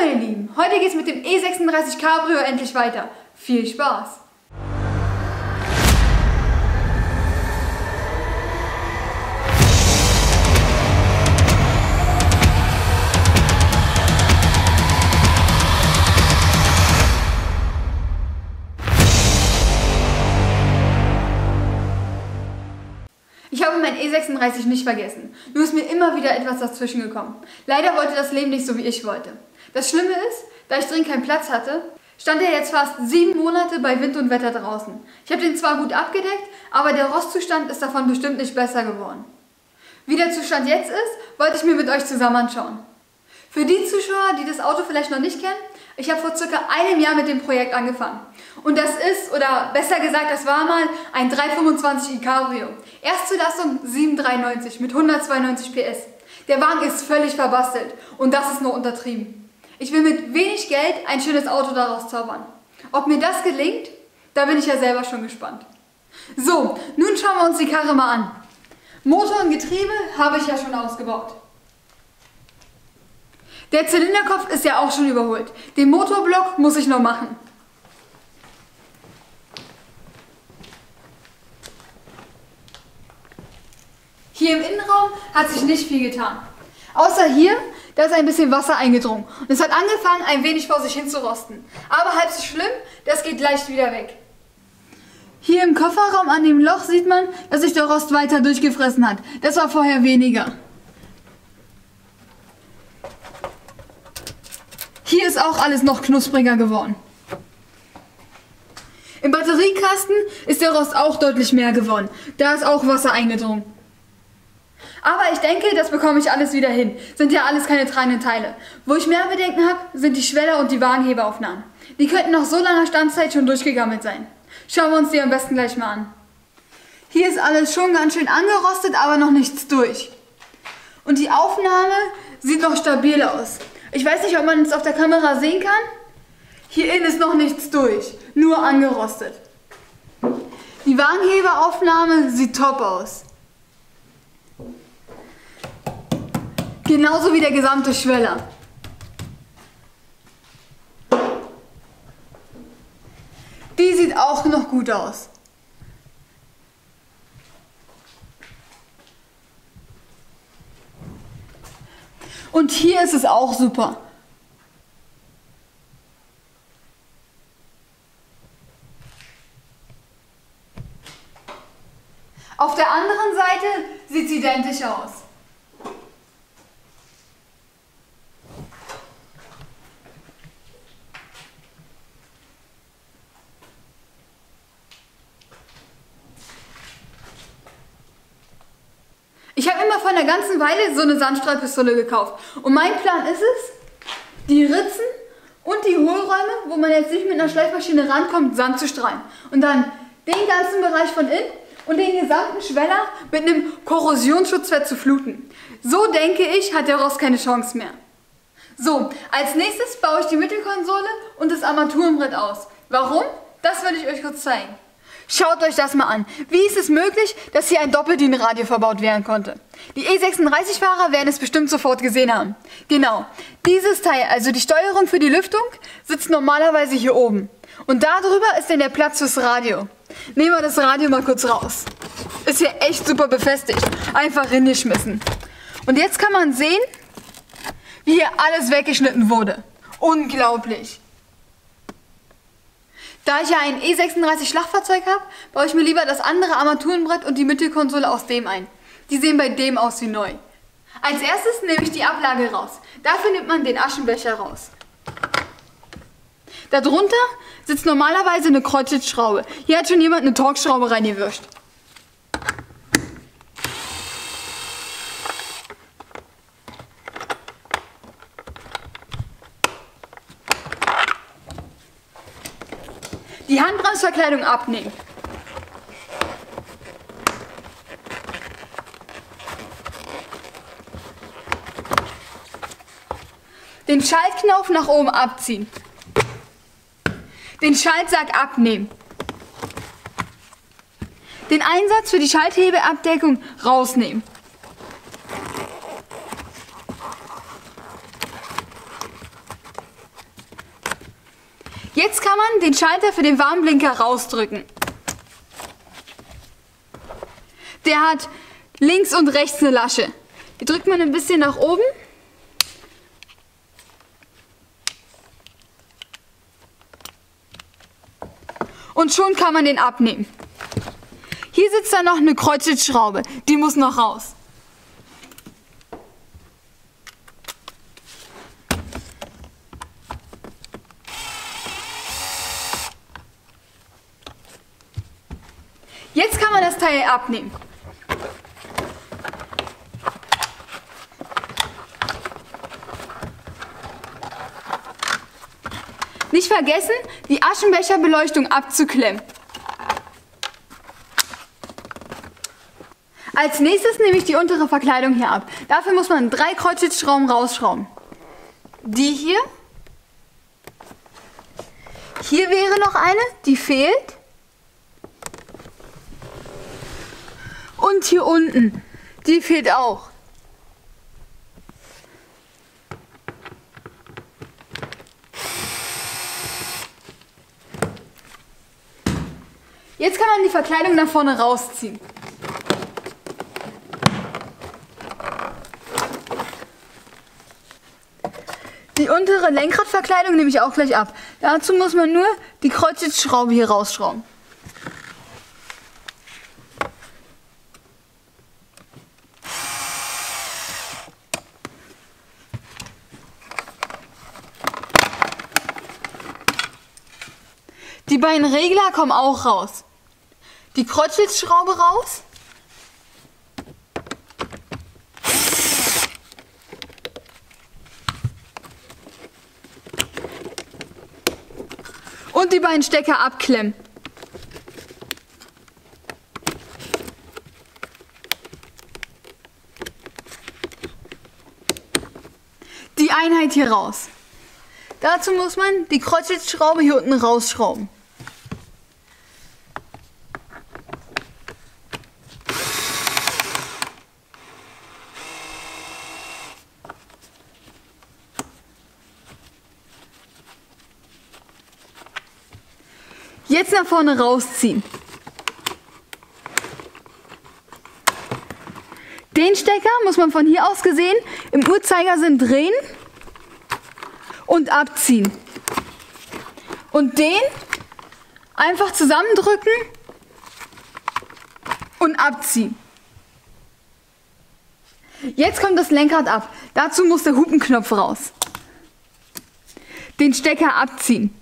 meine Lieben, heute geht es mit dem E36 Cabrio endlich weiter. Viel Spaß! Ich habe mein E36 nicht vergessen, nur ist mir immer wieder etwas dazwischen gekommen. Leider wollte das Leben nicht so, wie ich wollte. Das Schlimme ist, da ich drin keinen Platz hatte, stand er jetzt fast 7 Monate bei Wind und Wetter draußen. Ich habe den zwar gut abgedeckt, aber der Rostzustand ist davon bestimmt nicht besser geworden. Wie der Zustand jetzt ist, wollte ich mir mit euch zusammen anschauen. Für die Zuschauer, die das Auto vielleicht noch nicht kennen, ich habe vor circa einem Jahr mit dem Projekt angefangen. Und das ist, oder besser gesagt, das war mal ein 325i Cabrio. Erstzulassung 793 mit 192 PS. Der Wagen ist völlig verbastelt und das ist nur untertrieben. Ich will mit wenig Geld ein schönes Auto daraus zaubern. Ob mir das gelingt, da bin ich ja selber schon gespannt. So, nun schauen wir uns die Karre mal an. Motor und Getriebe habe ich ja schon ausgebaut. Der Zylinderkopf ist ja auch schon überholt. Den Motorblock muss ich noch machen. Hier im Innenraum hat sich nicht viel getan. Außer hier, da ist ein bisschen Wasser eingedrungen. Und es hat angefangen, ein wenig vor sich hin zu rosten. Aber halb so schlimm, das geht leicht wieder weg. Hier im Kofferraum an dem Loch sieht man, dass sich der Rost weiter durchgefressen hat. Das war vorher weniger. Hier ist auch alles noch knuspriger geworden. Im Batteriekasten ist der Rost auch deutlich mehr geworden. Da ist auch Wasser eingedrungen. Aber ich denke, das bekomme ich alles wieder hin. Sind ja alles keine tragenden Teile. Wo ich mehr Bedenken habe, sind die Schweller und die Wagenheberaufnahmen. Die könnten nach so langer Standzeit schon durchgegammelt sein. Schauen wir uns die am besten gleich mal an. Hier ist alles schon ganz schön angerostet, aber noch nichts durch. Und die Aufnahme sieht noch stabil aus. Ich weiß nicht, ob man es auf der Kamera sehen kann. Hier innen ist noch nichts durch, nur angerostet. Die Wagenheberaufnahme sieht top aus. Genauso wie der gesamte Schweller. Die sieht auch noch gut aus. Und hier ist es auch super. Auf der anderen Seite sieht es identisch aus. Ich habe immer vor einer ganzen Weile so eine Sandstrahlpistole gekauft. Und mein Plan ist es, die Ritzen und die Hohlräume, wo man jetzt nicht mit einer Schleifmaschine rankommt, Sand zu strahlen. Und dann den ganzen Bereich von innen und den gesamten Schweller mit einem Korrosionsschutzfett zu fluten. So denke ich, hat der Rost keine Chance mehr. So, als nächstes baue ich die Mittelkonsole und das Armaturenbrett aus. Warum? Das werde ich euch kurz zeigen. Schaut euch das mal an. Wie ist es möglich, dass hier ein Doppeldienradio verbaut werden konnte? Die E36-Fahrer werden es bestimmt sofort gesehen haben. Genau, dieses Teil, also die Steuerung für die Lüftung, sitzt normalerweise hier oben. Und darüber ist dann der Platz fürs Radio. Nehmen wir das Radio mal kurz raus. Ist hier echt super befestigt. Einfach reingeschmissen. Und jetzt kann man sehen, wie hier alles weggeschnitten wurde. Unglaublich. Da ich ja ein E36 Schlachtfahrzeug habe, baue ich mir lieber das andere Armaturenbrett und die Mittelkonsole aus dem ein. Die sehen bei dem aus wie neu. Als erstes nehme ich die Ablage raus. Dafür nimmt man den Aschenbecher raus. Darunter sitzt normalerweise eine Kreuzschraube. Hier hat schon jemand eine Torx-Schraube reingewischt. Die Handbremsverkleidung abnehmen. Den Schaltknauf nach oben abziehen. Den Schaltsack abnehmen. Den Einsatz für die Schalthebeabdeckung rausnehmen. Jetzt kann man den Schalter für den Warnblinker rausdrücken. Der hat links und rechts eine Lasche. Hier drückt man ein bisschen nach oben. Und schon kann man den abnehmen. Hier sitzt dann noch eine Kreuzschraube. Die muss noch raus. Jetzt kann man das Teil abnehmen. Nicht vergessen, die Aschenbecherbeleuchtung abzuklemmen. Als nächstes nehme ich die untere Verkleidung hier ab. Dafür muss man 3 Kreuzschrauben rausschrauben. Die hier. Hier wäre noch eine, die fehlt. Und hier unten, die fehlt auch. Jetzt kann man die Verkleidung nach vorne rausziehen. Die untere Lenkradverkleidung nehme ich auch gleich ab. Dazu muss man nur die Kreuzschraube hier rausschrauben. Die beiden Regler kommen auch raus. Die Kreuzschraube raus. Und die beiden Stecker abklemmen. Die Einheit hier raus. Dazu muss man die Kreuzschraube hier unten rausschrauben. Jetzt nach vorne rausziehen. Den Stecker muss man von hier aus gesehen im Uhrzeigersinn drehen und abziehen. Und den einfach zusammendrücken und abziehen. Jetzt kommt das Lenkrad ab. Dazu muss der Hupenknopf raus. Den Stecker abziehen.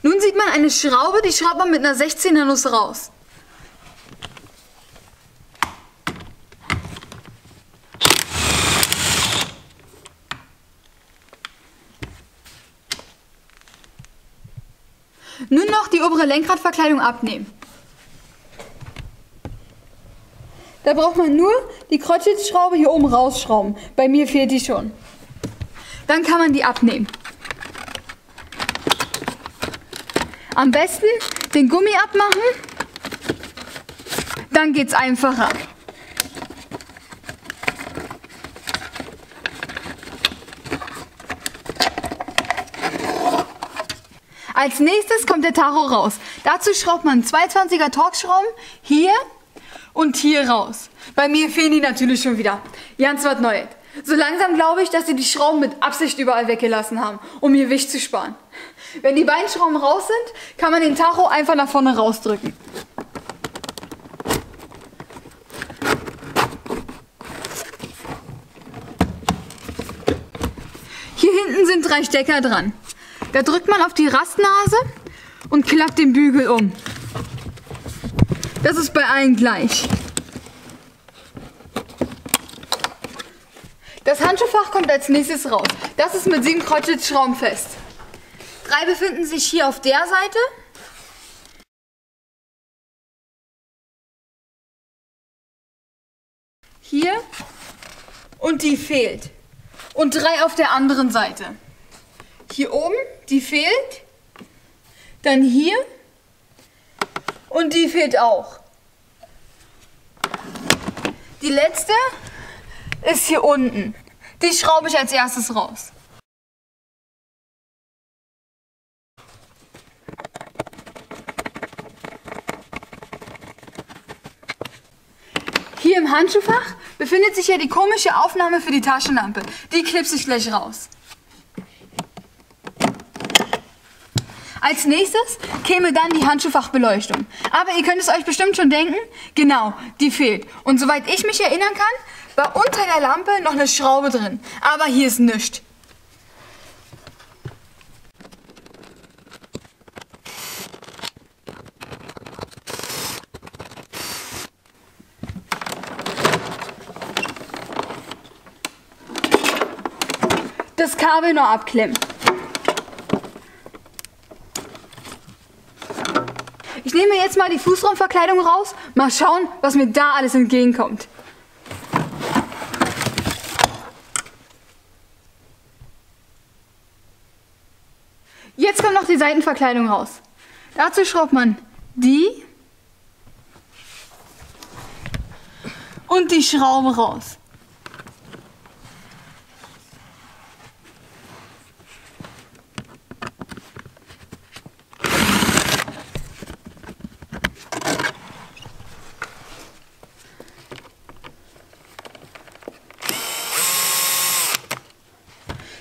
Nun sieht man eine Schraube, die schraubt man mit einer 16er Nuss raus. Nun noch die obere Lenkradverkleidung abnehmen. Da braucht man nur die Kreuzschraube hier oben rausschrauben. Bei mir fehlt die schon. Dann kann man die abnehmen. Am besten den Gummi abmachen, dann geht's einfacher. Als nächstes kommt der Tacho raus. Dazu schraubt man 220er Torx-Schrauben hier und hier raus. Bei mir fehlen die natürlich schon wieder. Ganz was Neues. So langsam glaube ich, dass sie die Schrauben mit Absicht überall weggelassen haben, um ihr Gewicht zu sparen. Wenn die beiden Schrauben raus sind, kann man den Tacho einfach nach vorne rausdrücken. Hier hinten sind 3 Stecker dran. Da drückt man auf die Rastnase und klappt den Bügel um. Das ist bei allen gleich. Das Handschuhfach kommt als nächstes raus. Das ist mit 7 Kreuzschrauben fest. 3 befinden sich hier auf der Seite. Hier. Und die fehlt. Und 3 auf der anderen Seite. Hier oben, die fehlt. Dann hier. Und die fehlt auch. Die letzte ist hier unten. Die schraube ich als erstes raus. Hier im Handschuhfach befindet sich ja die komische Aufnahme für die Taschenlampe. Die klipse ich gleich raus. Als nächstes käme dann die Handschuhfachbeleuchtung. Aber ihr könnt es euch bestimmt schon denken, genau, die fehlt. Und soweit ich mich erinnern kann, war unter der Lampe noch eine Schraube drin. Aber hier ist nichts. Das Kabel noch abklemmen. Ich nehme jetzt mal die Fußraumverkleidung raus, mal schauen, was mir da alles entgegenkommt. Jetzt kommt noch die Seitenverkleidung raus. Dazu schraubt man die und die Schraube raus.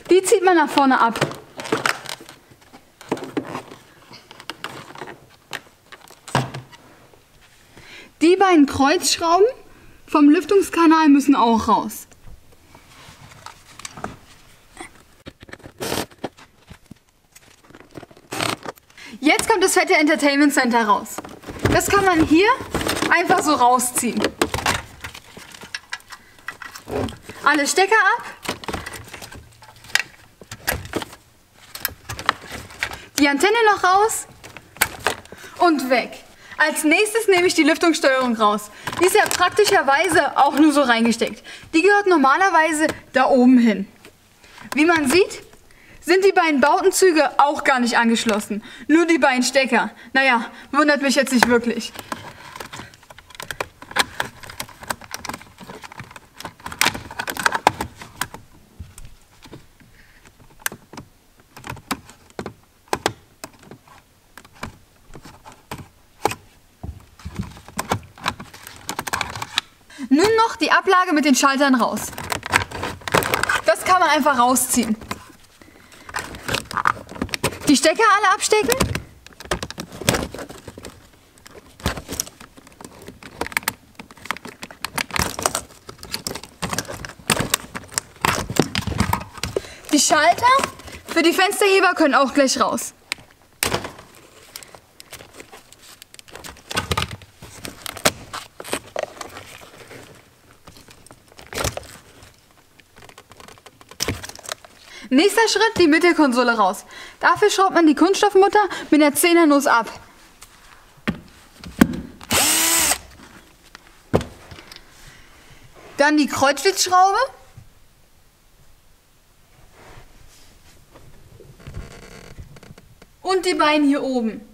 Die zieht man nach vorne ab. Die beiden Kreuzschrauben vom Lüftungskanal müssen auch raus. Jetzt kommt das fette Entertainment Center raus. Das kann man hier einfach so rausziehen. Alle Stecker ab. Die Antenne noch raus und weg. Als nächstes nehme ich die Lüftungssteuerung raus. Die ist ja praktischerweise auch nur so reingesteckt. Die gehört normalerweise da oben hin. Wie man sieht, sind die beiden Bautenzüge auch gar nicht angeschlossen. Nur die beiden Stecker. Naja, wundert mich jetzt nicht wirklich. Nun noch die Ablage mit den Schaltern raus. Das kann man einfach rausziehen. Die Stecker alle abstecken. Die Schalter für die Fensterheber können auch gleich raus. Nächster Schritt, die Mittelkonsole raus. Dafür schraubt man die Kunststoffmutter mit der Zehnernuss ab. Dann die Kreuzschlitzschraube. Und die beiden hier oben.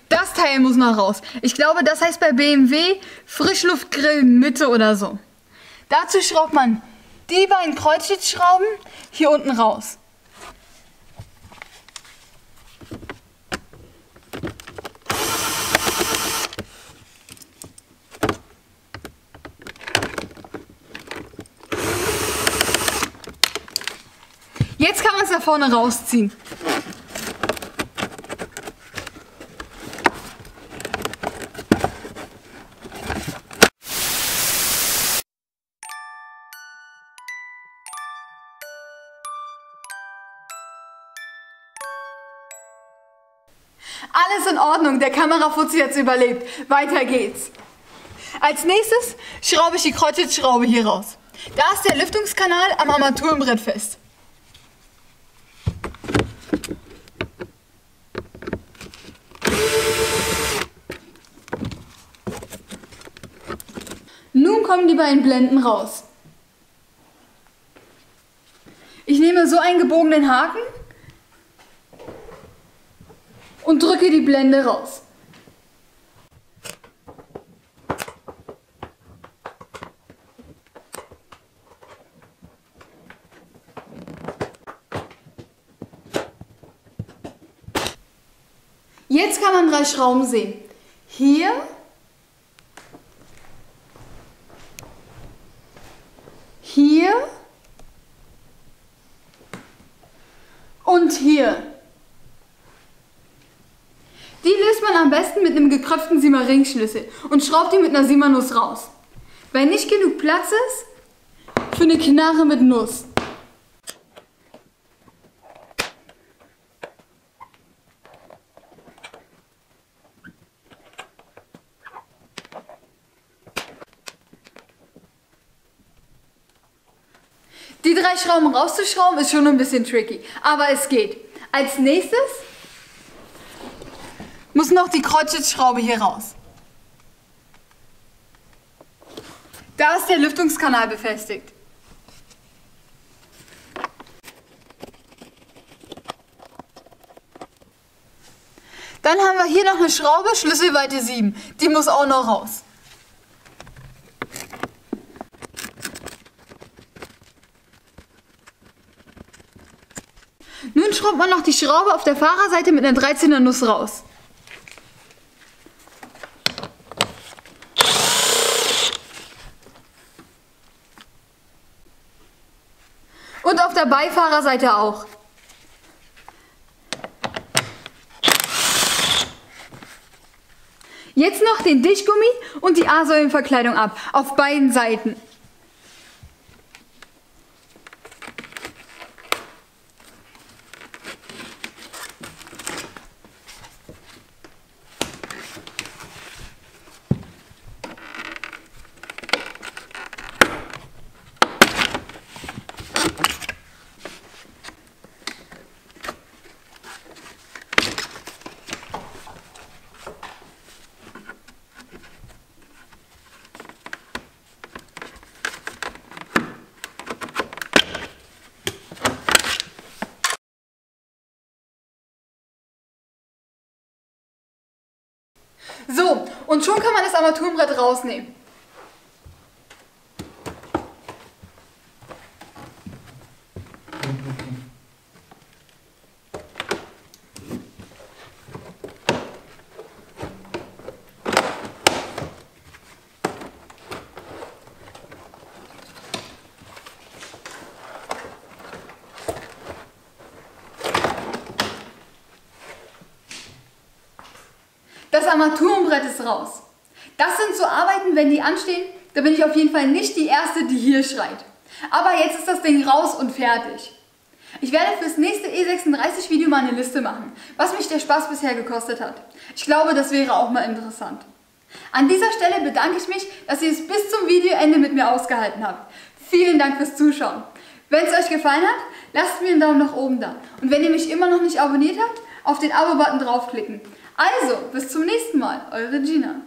Das Teil muss noch raus. Ich glaube, das heißt bei BMW Frischluftgrill Mitte oder so. Dazu schraubt man die beiden Kreuzschlitzschrauben hier unten raus. Jetzt kann man es da vorne rausziehen. Alles in Ordnung, der Kamerafuzzi hat's überlebt. Weiter geht's. Als nächstes schraube ich die Kreuzschlitzschraube hier raus. Da ist der Lüftungskanal am Armaturenbrett fest. Nun kommen die beiden Blenden raus. Ich nehme so einen gebogenen Haken und drücke die Blende raus. Jetzt kann man 3 Schrauben sehen. Hier, hier und hier. Die löst man am besten mit einem gekröpften 7er Ringschlüssel und schraubt die mit einer 7er Nuss raus. Wenn nicht genug Platz ist, für eine Knarre mit Nuss. Die 3 Schrauben rauszuschrauben ist schon ein bisschen tricky, aber es geht. Als nächstes muss noch die Kreuzschlitzschraube hier raus. Da ist der Lüftungskanal befestigt. Dann haben wir hier noch eine Schraube, Schlüsselweite 7. Die muss auch noch raus. Nun schraubt man noch die Schraube auf der Fahrerseite mit einer 13er Nuss raus. Und auf der Beifahrerseite auch. Jetzt noch den Dichtgummi und die A-Säulenverkleidung ab, auf beiden Seiten. So, und schon kann man das Armaturenbrett rausnehmen. Das Armaturenbrett ist raus. Das sind so Arbeiten, wenn die anstehen, da bin ich auf jeden Fall nicht die Erste, die hier schreit. Aber jetzt ist das Ding raus und fertig. Ich werde fürs nächste E36 Video mal eine Liste machen, was mich der Spaß bisher gekostet hat. Ich glaube, das wäre auch mal interessant. An dieser Stelle bedanke ich mich, dass ihr es bis zum Videoende mit mir ausgehalten habt. Vielen Dank fürs Zuschauen. Wenn es euch gefallen hat, lasst mir einen Daumen nach oben da. Und wenn ihr mich immer noch nicht abonniert habt, auf den Abo-Button draufklicken. Also, bis zum nächsten Mal, eure Gina.